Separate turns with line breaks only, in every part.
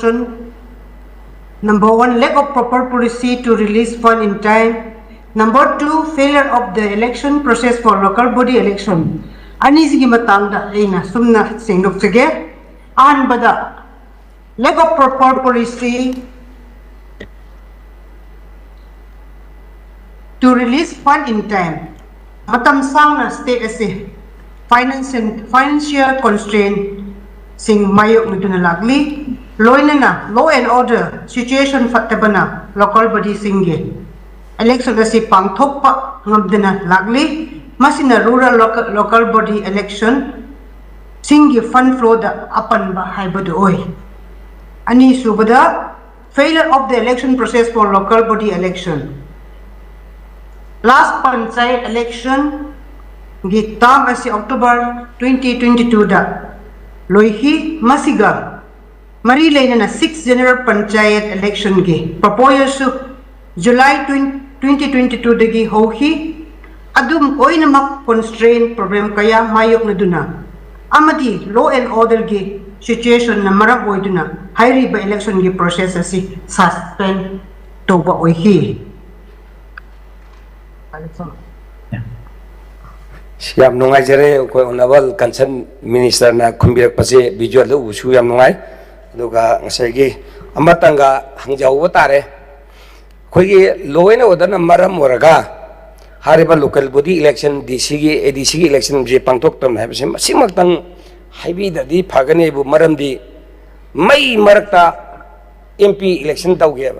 corruption. Number 1, lack of proper policy to release fund in time. Number 2, failure of the election process for local body election. Ani sige matanda ina sumna singdok sige. Bada lack of proper policy to release fund in time. Matam sang na state asi financial constraint sing mayok nito na lagli. Law and order situation fataba na local body singge. Election kasi pangthok pa ngabdana lagli. Masina rural local body election singge fund flow da apan ba haibado oy. Ani subada failure of the election process for local body election. Last panchayat election gitam asi October 2022 da loihi masiga Marilay na 6 general panchayat election gi propoyo July 2022 dagi hohi adum oy na mak constraint problem kaya mayok na duna amadi law and order gi situation na marag oy duna hayri ba election gi process asi suspend to ba oy hi
yam nungai jere ko honorable concern minister na khumbirak pase visual do usu yam nungai duga ngasagi amatanga hangjau tare khoi law and order na maram oraga hariba local body election DC gi election je pangtok tam hai base simak tang haibi da di phagane bu maram di mai marakta MP election tau ge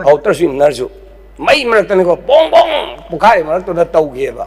outer swing narju mai marakta ne ko bong bong pukhai marakta na tau ge ba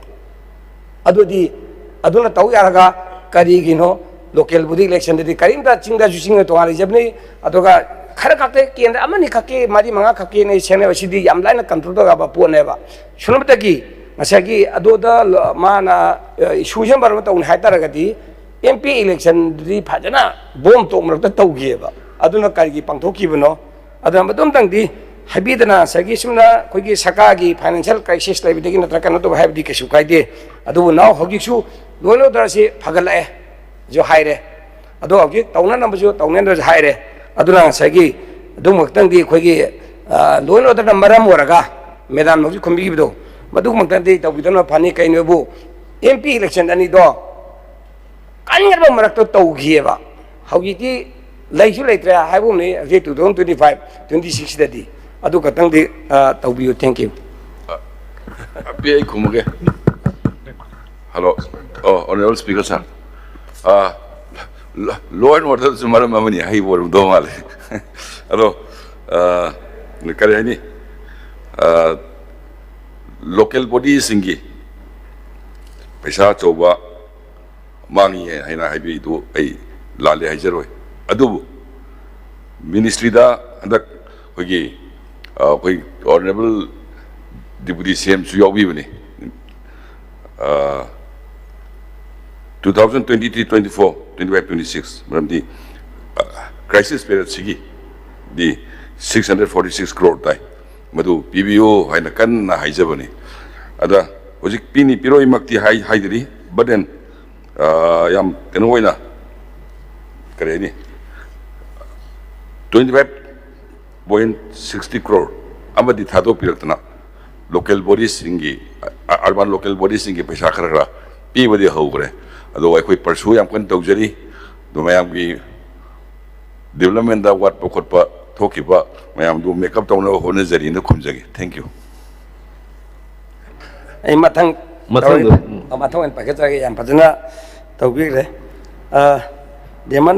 aduna tau yaraga kari gino local body election di karimta chingda jusing to ali jabni adoga khara kakte kendra amani kake mari manga kake ne chene wasidi yamlaina control to ga ba pone ba shunabta ki masagi adoda mana issue bar ma taun haitara gadi MP election di phajana bom to mrakta tau ge ba aduna kari gi pangthoki bno adam badum tang di habidana sagi sumna koigi sakagi financial crisis laibidagi natra kana to habdi ke sukaide adu now hogisu lono darasi phagalae jo haire ado agi tauna number jo tauna ndo haire aduna sagi adu maktang di koigi lono da maram waraga medan no khumbi bido madu maktang di tawbidana phani kainobu MP election ani do kangarba marakto tawgieba hogiti laisu leitra haibu ne 2025 26 dadi adu katang di tawbiyo. Thank you.
Abi kumuge. Hello. Oh, honorable speaker sir. Law and order sumara mamani hai borum do male. Hello. Kare ni local body singi paisa choba mangi haina haibi do ai lale haijeroi adu ministry da andak hogi koi honorable deputy CM su yawi bani 2023 24 25 26 maram di crisis period sigi di 646 crore tai madu PBO haina kan na haijabani ada hojik pini piroi makti haidri but then yam kenoina kare ni 25.60 crore amadi thado piratna local bodies singi urban local bodies singi paisa khara pi badi hogre ado ai koi pursue yam kan tawjari do mayam gi development da wat pokot pa thoki ba mayam do makeup tawna hone jari na khumjagi. Thank you.
Ai matang en paket yam padana tawbi re deman